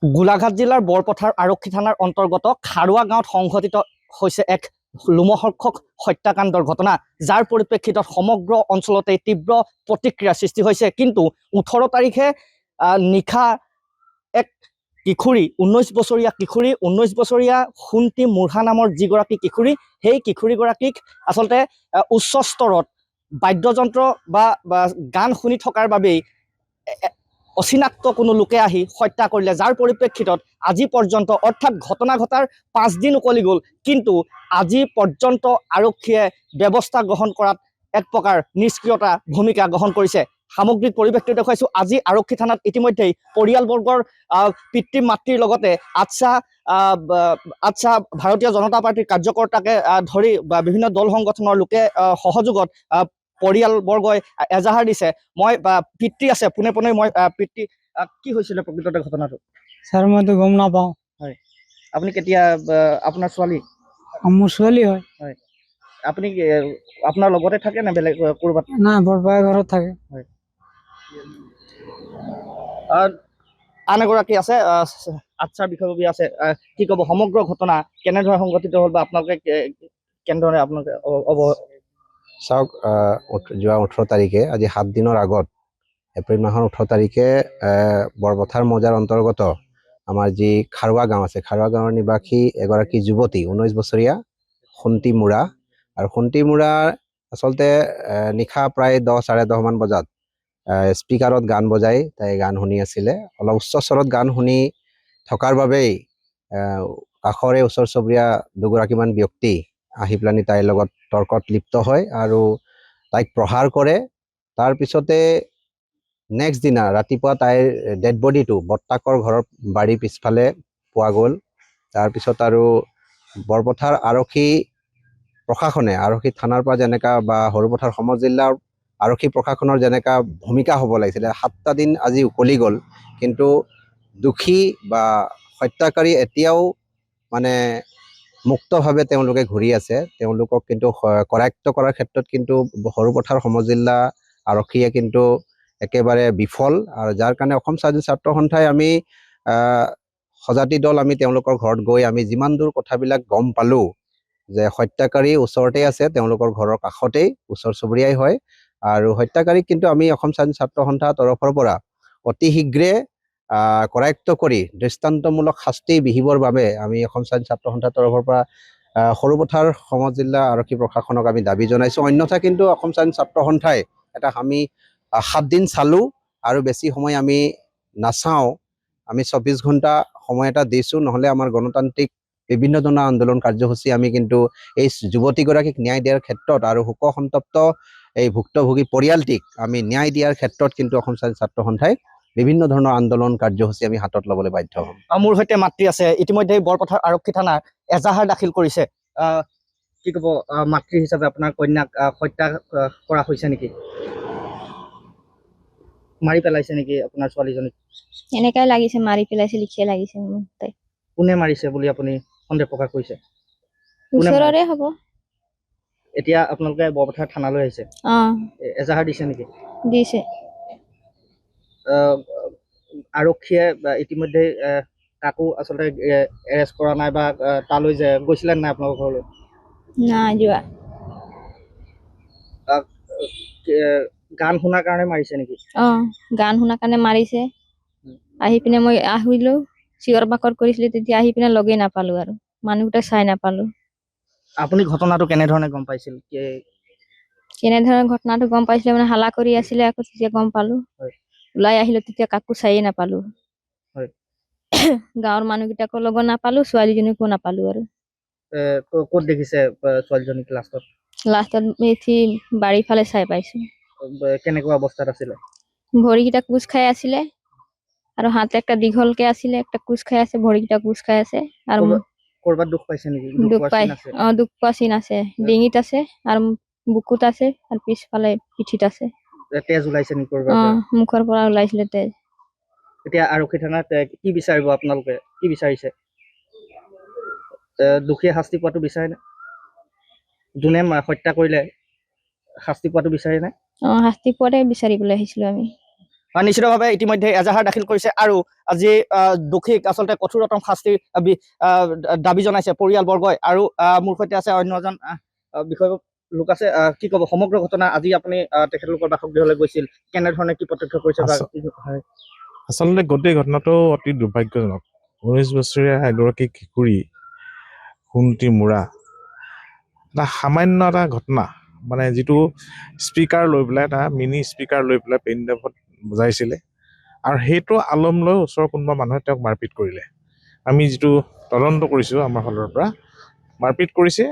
গোলাঘাট জিলাৰ বৰপথাৰ আৰক্ষী থানাৰ অন্তৰ্গত খাৰুৱা গাঁৱত সংঘটিত হৈছে এক লোমহৰ্ষক হত্যাকাণ্ডৰ ঘটনা, যাৰ পৰিপ্ৰেক্ষিতত সমগ্ৰ অঞ্চলতে তীব্ৰ প্ৰতিক্ৰিয়াৰ সৃষ্টি হৈছে। কিন্তু 18 তাৰিখে নিশা এক কিশোৰী 19 বছৰীয়া কিশোৰী 19 বছৰীয়া সুন্তি মুঢ়া নামৰ যিগৰাকী কিশোৰী, সেই কিশোৰীগৰাকীক আচলতে উচ্চ স্তৰত বাদ্যযন্ত্ৰ বা গান শুনি থকাৰ বাবেই অচিনাক্ত কোনো লোকে আহি হত্যা কৰিলে, যাৰ পৰিপ্ৰেক্ষিতত আজি পৰ্যন্ত অৰ্থাৎ ঘটনা ঘটাৰ 5 দিন উকলি গ'ল, কিন্তু আজি পৰ্যন্ত আৰক্ষীয়ে ব্যৱস্থা গ্ৰহণ কৰাত এক প্ৰকাৰ নিষ্ক্ৰিয়তা ভূমিকা গ্ৰহণ কৰিছে। সামগ্ৰিক পৰিৱেশটো দেখুৱাইছোঁ। আজি আৰক্ষী থানাত ইতিমধ্যেই পৰিয়ালবৰ্গৰ পিতৃ মাতৃৰ লগতে আচ্ছা ভাৰতীয় জনতা পাৰ্টীৰ কাৰ্যকৰ্তাকে ধৰি বা বিভিন্ন দল সংগঠনৰ লোকে সহযোগত পৰিয়ালবৰ্গই এজাহাৰ দিছে। মই পিতৃ আছে পোনে পোনে, মই পিতৃ, কি হৈছিলে প্ৰকৃততে ঘটনাটো? স্যাৰ মইতো গম নাপাওঁ। হয়, আপুনি কেতিয়া, আপোনাৰ ছোৱালী? মোৰ ছোৱালী হয়। হয়, আপুনি আপোনাৰ লগতে থাকে নে বেলেগ ক'ৰবাত? নাই, বৰপাই ঘৰত থাকে। হয়, আন এগৰাকী আছে, আচ্ছাৰ বিষয়ববীয়া আছে। কি ক'ব সমগ্ৰ ঘটনা কেনেদৰে সংঘটিত হ'ল বা আপোনালোকে কেনেদৰে আপোনালোকে চাওক, যোৱা 18 তাৰিখে, আজি 7 দিনৰ আগত এপ্ৰিল মাহৰ 18 তাৰিখে বৰপথাৰ মৌজাৰ অন্তৰ্গত আমাৰ যি খাৰুৱা গাঁও আছে, খাৰুৱা গাঁৱৰ নিবাসী এগৰাকী যুৱতী 19 বছৰীয়া সুন্তি মুঢ়া, আৰু সুন্তি মুঢ়া আচলতে নিশা প্ৰায় 10-10:30 মান বজাত স্পীকাৰত গান বজাই তাই গান শুনি আছিলে। অলপ উচ্চ স্বৰত গান শুনি থকাৰ বাবেই কাষৰে ওচৰ চুবুৰীয়া দুগৰাকীমান ব্যক্তি আহি পেলানি তাইৰ লগত তৰ্কত লিপ্ত হয় আৰু তাইক প্ৰহাৰ কৰে। তাৰপিছতে নেক্সট দিনা ৰাতিপুৱা তাইৰ ডেড বডিটো বৰ্তাকৰ ঘৰৰ বাৰীৰ পিছফালে পোৱা গ'ল। তাৰপিছত আৰু বৰপথাৰ আৰক্ষী প্ৰশাসনে, আৰক্ষী থানাৰ পৰা যেনেকা বা সৰুপথাৰ সমজিল্লাৰ আৰক্ষী প্ৰশাসনৰ যেনেকা ভূমিকা হ'ব লাগিছিলে, 7টা দিন আজি উকলি গ'ল, কিন্তু দোষী বা হত্যাকাৰী এতিয়াও মানে মুক্তভাৱে তেওঁলোকে ঘূৰি আছে। তেওঁলোকক কিন্তু কৰায়ত্ব কৰাৰ ক্ষেত্ৰত কিন্তু সৰুপথাৰ সমজিল্লা আৰক্ষীয়ে কিন্তু একেবাৰে বিফল, আৰু যাৰ কাৰণে অসম স্বাধীন ছাত্ৰ সন্থাই আমি সজাতি দল আমি তেওঁলোকৰ ঘৰত গৈ আমি যিমান দূৰ কথাবিলাক গম পালোঁ যে হত্যাকাৰী ওচৰতে আছে, তেওঁলোকৰ ঘৰৰ কাষতেই, ওচৰ চুবুৰীয়াই হয়, আৰু হত্যাকাৰীক কিন্তু আমি অসম স্বাধীন ছাত্ৰ সন্থাৰ তৰফৰ পৰা অতি শীঘ্ৰে কৰায়ত্ব কৰি দৃষ্টান্তমূলক শাস্তি বিহিবৰ বাবে আমি অসম স্বাধীন ছাত্ৰ সন্থাৰ তৰফৰ পৰা সৰুপথাৰ সমজিল্লা আৰক্ষী প্ৰশাসনক আমি দাবী জনাইছোঁ। অন্যথা কিন্তু অসম স্বাধীন ছাত্ৰ সন্থাই আমি 7 দিন চালোঁ আৰু বেছি সময় আমি নাচাওঁ, আমি 24 ঘণ্টা সময় এটা দিছোঁ, নহ'লে আমাৰ গণতান্ত্ৰিক বিভিন্ন ধৰণৰ আন্দোলন কাৰ্যসূচী আমি কিন্তু এই যুৱতীগৰাকীক ন্যায় দিয়াৰ ক্ষেত্ৰত আৰু শোকসন্তপ্ত এই ভুক্তভোগী পৰিয়ালটিক আমি ন্যায় দিয়াৰ ক্ষেত্ৰত কিন্তু অসম স্বাধীন ছাত্ৰ সন্থাই বিভিন্ন ধৰণৰ আন্দোলন কাৰ্যসূচী আমি হাতত ল'বলৈ বাধ্য হ'ম। মোৰ সৈতে মাতৃ আছে, ইতিমধ্যে বৰপথাৰ আৰক্ষী থানাৰ এজাহাৰ দাখিল কৰিছে। কি ক'ব, মাতৃ হিচাপে আপোনাৰ কন্যাক হত্যা কৰা হৈছে নেকি? মাৰি পেলাইছে নেকি আপোনাৰ ছোৱালীজনীক? এনেকাই লাগিছে, মাৰি পেলাইছে লিখিয়ে লাগিছে মোৰ তাই। কোনে মাৰিছে বুলি আপুনি সন্দেহ প্ৰকাশ কৰিছে? ওচৰৰে হ'ব। এতিয়া আপোনালোকে বৰপথাৰ থানালৈ আহিছে, এজাহাৰ দিছে নেকি? দিছে। আৰক্ষীয়ে ইতিমধ্যে কাকো আচলতে এৰেষ্ট কৰা নাই বা তালৈ যে গৈছিলে নাই আপোনালোকৰ ঘৰলৈ? নাই যোৱা। গান শুনাৰ কাৰণে মাৰিছে নেকি? গান শুনাৰ কাৰণে মাৰিছে। আহি পিনে মই আহিলো, চিঞৰ বাখৰ কৰিছিলে, তেতিয়া আহি পিনে লগেই নাপালো, আৰু মানুহকেইটা চাই নাপালো। আপুনি ঘটনাটো কেনেধৰণে গম পাইছিল? কেনেধৰণে ঘটনাটো গম পাইছিলে মানে হাল্লা কৰি আছিলে, আকৌ তেতিয়া গম পালো। ওলাই আহিলো, তেতিয়া কাকো চাইয়ে নাপালো। গাঁৱৰ মানুহকেইটাকো লগত নাপালো, ছোৱালীজনীকো নাপালো। আৰু ক'ত দেখিছে ছোৱালীজনীক লাষ্টত? লাষ্টত বাৰীৰ ফালে চাই পাইছো। কেনেকুৱা অৱস্থাত আছিলে? ভৰিকেইটা কোচ খাই আছিলে, আৰু হাত একটা দীঘলকে আছিলে, একটা কোচ খাই আছে, ভৰিকেইটা কোচ খাই আছে। আৰু কৰবাত দুখ পাইছে নেকি? দুখ পোৱা চিন আছে, ডিঙিত আছে, আৰু বুকুত আছে, আৰু পিছফালে পিঠিত আছে। তেজ ওলাইছে নেকি কৰবাত? মুখৰ পৰা ওলাইছিলে তেজ। এতিয়া আৰক্ষী থানাত কি বিচাৰিব আপোনালোকে? কি বিচাৰিছে? দোষীয়ে শাস্তি পোৱাটো বিচাৰে নে? যোনে হত্যা কৰিলে শাস্তি পোৱাটো বিচাৰে নে? শাস্তি পোৱাতে বিচাৰিবলৈ আহিছিলো আমি। নিশ্চিতভাৱে ইতিমধ্যে এজাহাৰ দাখিল কৰিছে আৰু আজি দোষীক আচলতে কঠোৰতম শাস্তিৰ দাবী জনাইছে পৰিয়ালবৰ্গই আৰু মোৰ সৈতে আছে অন্য এজন বিষয় লোক আছে কি ক'ব সমগ্ৰ ঘটনা আজি আপুনি তেখেতলোকৰ বাসগৃহলৈ গৈছিল কেনেধৰণে কি প্ৰত্যক্ষ কৰিছে আচলতে গোটেই ঘটনাটো অতি দুৰ্ভাগ্যজনক 19 বছৰীয়া এগৰাকী কিশোৰী সোণটি মুৰা এটা সামান্য এটা ঘটনা মানে যিটো স্পীকাৰ লৈ পেলাই এটা মিনি স্পীকাৰ লৈ পেলাই পেইণ্ডাবত বজাইছিলে আৰু সেইটো আলম লৈ ওচৰৰ কোনোবা মানুহে তেওঁক মাৰপিট কৰিলে আমি যিটো তদন্ত কৰিছোঁ আমাৰ ফালৰ পৰা মাৰপিট কৰিছে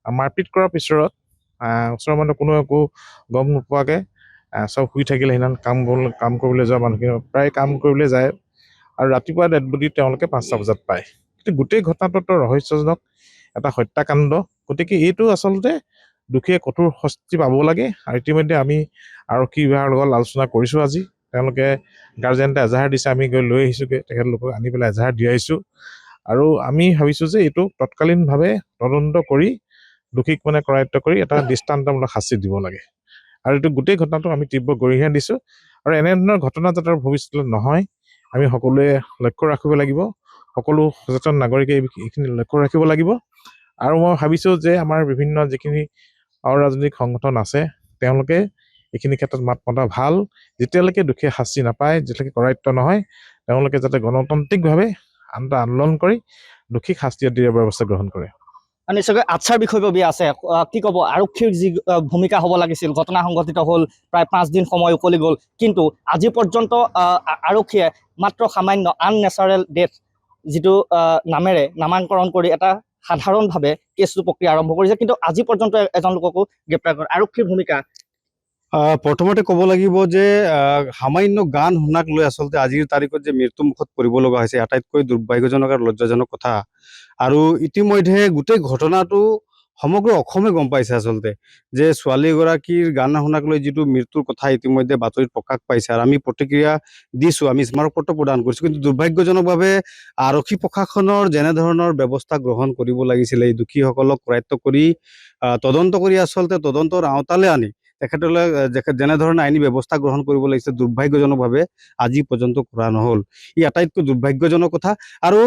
মাৰপিট কৰাৰ পিছত ওচৰৰ মানুহ কোনো একো গম নোপোৱাকৈ চব শুই থাকিলে সেইদিনা কাম কৰিবলৈ যোৱা মানুহখিনি প্ৰায় কাম কৰিবলৈ যায় আৰু ৰাতিপুৱা ডেড বডি তেওঁলোকে 5টা বজাত পায় কিন্তু গোটেই ঘটনাটোতো ৰহস্যজনক এটা হত্যাকাণ্ড গতিকে এইটো আচলতে দুখীয়ে কঠোৰ শাস্তি পাব লাগে আৰু ইতিমধ্যে আমি আৰক্ষী বিভাগৰ লগত আলোচনা কৰিছোঁ আজি তেওঁলোকে গাৰ্জেণ্টে এজাহাৰ দিছে আমি গৈ লৈ আহিছোঁগৈ তেখেতলোকক আনি পেলাই এজাহাৰ দি আহিছোঁ আৰু আমি ভাবিছোঁ যে এইটো তৎকালীনভাৱে তদন্ত কৰি দোষীক মানে কৰায়ত্ব কৰি এটা দৃষ্টান্তমূলক শাস্তি দিব লাগে আৰু এইটো গোটেই ঘটনাটো আমি তীব্ৰ গৰিহণা দিছোঁ আৰু এনেধৰণৰ ঘটনা যাতে ভৱিষ্যতলৈ নহয় আমি সকলোৱে লক্ষ্য ৰাখিব লাগিব সকলো সচেতন নাগৰিকে এইখিনি লক্ষ্য ৰাখিব লাগিব আৰু মই ভাবিছোঁ যে আমাৰ বিভিন্ন যিখিনি অৰাজনৈতিক সংগঠন আছে তেওঁলোকে এইখিনি ক্ষেত্ৰত মাত মতা ভাল যেতিয়ালৈকে দুখীয়া শাস্তি নাপায় যেতিয়ালৈকে কৰায়ত্ব নহয় তেওঁলোকে যাতে গণতান্ত্ৰিকভাৱে আন্দোলন কৰি দোষীক শাস্তি দিয়াৰ ব্যৱস্থা গ্ৰহণ কৰে নিশ্চয়কৈ আচ্ছাৰ বিষয়ববীয়া আছে কি ক'ব আৰক্ষীৰ যি ভূমিকা হ'ব লাগিছিল ঘটনা সংঘটিত হ'ল প্ৰায় 5 দিন সময় উকলি গ'ল কিন্তু আজি পৰ্যন্ত আৰক্ষীয়ে মাত্ৰ সামান্য আননেচাৰেল ডেথ যিটো নামেৰে নামাকৰণ কৰি এটা সাধাৰণভাৱে কেছটো প্ৰক্ৰিয়া আৰম্ভ কৰিছে কিন্তু আজি পৰ্যন্ত এজন লোককো গ্ৰেপ্তাৰ কৰে আৰক্ষীৰ ভূমিকা প্ৰথমতে ক'ব লাগিব যে সামান্য গান শুনাক লৈ আচলতে আজিৰ তাৰিখত যে মৃত্যুমুখত পৰিব লগা হৈছে আটাইতকৈ দুৰ্ভাগ্যজনক আৰু লজ্জাজনক কথা আৰু ইতিমধ্যে গোটেই ঘটনাটো সমগ্ৰ অসমে গম পাইছে আচলতে যে ছোৱালীগৰাকীৰ গান শুনাক লৈ যিটো মৃত্যুৰ কথা ইতিমধ্যে বাতৰিত প্ৰকাশ পাইছে আৰু আমি প্ৰতিক্ৰিয়া দিছোঁ আমি স্মাৰকপত্ৰ প্ৰদান কৰিছোঁ কিন্তু দুৰ্ভাগ্যজনকভাৱে আৰক্ষী প্ৰশাসনৰ যেনেধৰণৰ ব্যৱস্থা গ্ৰহণ কৰিব লাগিছিলে এই দোষীসকলক কৰায়ত্ব কৰি তদন্ত কৰি আচলতে তদন্তৰ আওতালৈ আনি তেখেতলৈ যেনেধৰণে আইনী ব্যৱস্থা গ্ৰহণ কৰিব লাগিছে দুৰ্ভাগ্যজনকভাৱে আজি পৰ্যন্ত কৰা নহ'ল ই আটাইতকৈ দুৰ্ভাগ্যজনক কথা আৰু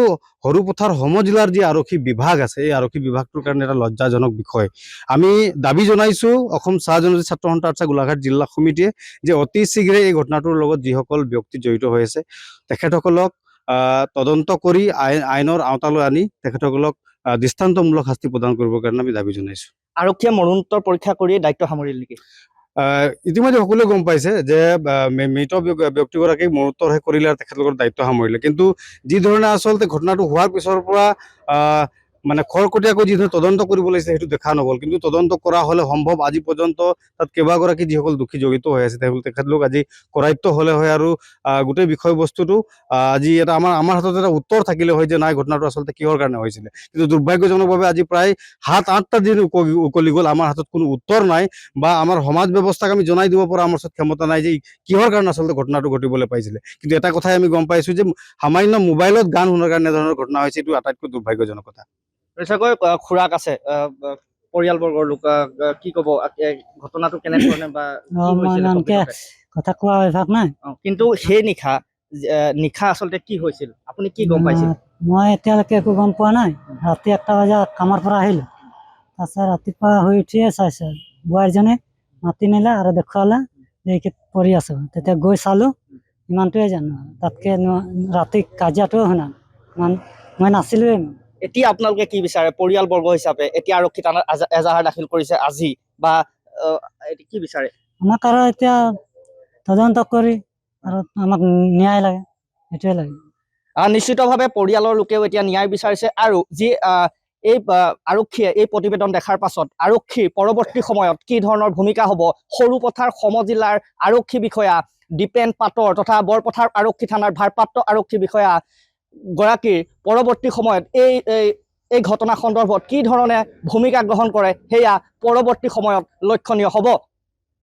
সৰুপথাৰ সমজিলাৰ যি আৰক্ষী বিভাগ আছে এই আৰক্ষী বিভাগটোৰ কাৰণে এটা লজ্জাজনক বিষয় আমি দাবী জনাইছোঁ অসম চাহ জনজাতি ছাত্ৰ সন্থা আৰ্চা গোলাঘাট জিলা সমিতিয়ে যে অতি শীঘ্ৰে এই ঘটনাটোৰ লগত যিসকল ব্যক্তি জড়িত হৈ আছে তেখেতসকলক তদন্ত কৰি আইনৰ আওতালৈ আনি তেখেতসকলক দৃষ্টান্তমূলক শাস্তি প্ৰদান কৰিবৰ কাৰণে আমি দাবী জনাইছোঁ আৰক্ষীয়ে মৰণোত্তৰ পৰীক্ষা কৰিয়ে দায়িত্ব সামৰিল নেকি ইতিমধ্যে সকলোৱে গম পাইছে যে মৃত ব্যক্তিগৰাকীক মৰণোত্তৰহে কৰিলে আৰু তেখেতলোকৰ দায়িত্ব সামৰিলে কিন্তু যি ধৰণে আচলতে ঘটনাটো হোৱাৰ পিছৰ পৰা মানে খৰকটীয়াকৈ যি ধৰণে তদন্ত কৰিব লাগিছে সেইটো দেখা নগ'ল কিন্তু তদন্ত কৰা হ'লে সম্ভৱ আজি পৰ্যন্ত তাত কেইবাগৰাকী যিসকল দোষী জড়িত হৈ আছে তেখেতলোক আজি কৰায়ত্ব হ'লে হয় আৰু গোটেই বিষয়বস্তুটো আজি এটা আমাৰ হাতত এটা উত্তৰ থাকিলে হয় যে নাই ঘটনাটো আচলতে কিহৰ কাৰণে হৈছিলে কিন্তু দুৰ্ভাগ্যজনকভাৱে আজি প্ৰায় 7-8টা দিন উকলি গ'ল আমাৰ হাতত কোনো উত্তৰ নাই বা আমাৰ সমাজ ব্যৱস্থাক আমি জনাই দিব পৰা আমাৰ ওচৰত ক্ষমতা নাই যে কিহৰ কাৰণে আচলতে ঘটনাটো ঘটিবলৈ পাইছিলে কিন্তু এটা কথাই আমি গম পাইছোঁ যে সামান্য মোবাইলত গান শুনাৰ কাৰণে ধৰণৰ ঘটনা হৈছে এইটো আটাইতকৈ দুৰ্ভাগ্যজনক কথা নিশ্চয়কৈ খুৰাক আছে পৰিয়ালবৰ্গৰ লোক কি ক'ব ঘটনাটো কেনেধৰণে বা কথা কোৱা অভ্যাস নাই কিন্তু সেই নিশা আচলতে কি হৈছিল আপুনি কি গম পাইছিল মই এতিয়ালৈকে একো গম পোৱা নাই ৰাতি 1টা বজাত কামৰ পৰা আহিলোঁ তাৰপিছত ৰাতিপুৱা শুই উঠিয়ে চাইছোঁ বোৱাৰীজনী মাতি নিলে আৰু দেখুৱালে যে পৰি আছোঁ তেতিয়া গৈ চালোঁ ইমানটোৱে জানো তাতকৈ ৰাতি কাজিয়াটোৱে শুনা মই নাছিলোঁৱে এতিয়া আপোনালোকে কি বিচাৰে পৰিয়ালবৰ্গ হিচাপে এতিয়া আৰক্ষী থানাত এজাহাৰ দাখিল কৰিছে আজি বা কি বিচাৰে আমাক আৰু এতিয়া তদন্ত কৰি আৰু আমাক ন্যায় লাগে সেইটোৱে লাগে নিশ্চিতভাৱে পৰিয়ালৰ লোকেও এতিয়া ন্যায় বিচাৰিছে আৰু যি এই আৰক্ষীয়ে এই প্ৰতিবেদন দেখাৰ পাছত আৰক্ষীৰ পৰৱৰ্তী সময়ত কি ধৰণৰ ভূমিকা হ'ব সৰুপথাৰ সমজিলাৰ আৰক্ষী বিষয়া দীপেন পাটৰ তথা বৰপথাৰ আৰক্ষী থানাৰ ভাৰপ্ৰাপ্ত আৰক্ষী বিষয়া গৰাকীৰ পৰৱৰ্তী সময়ত এই ঘটনা সন্দৰ্ভত কি ধৰণে ভূমিকা গ্ৰহণ কৰে সেয়া পৰৱৰ্তী সময়ত লক্ষণীয় হ'ব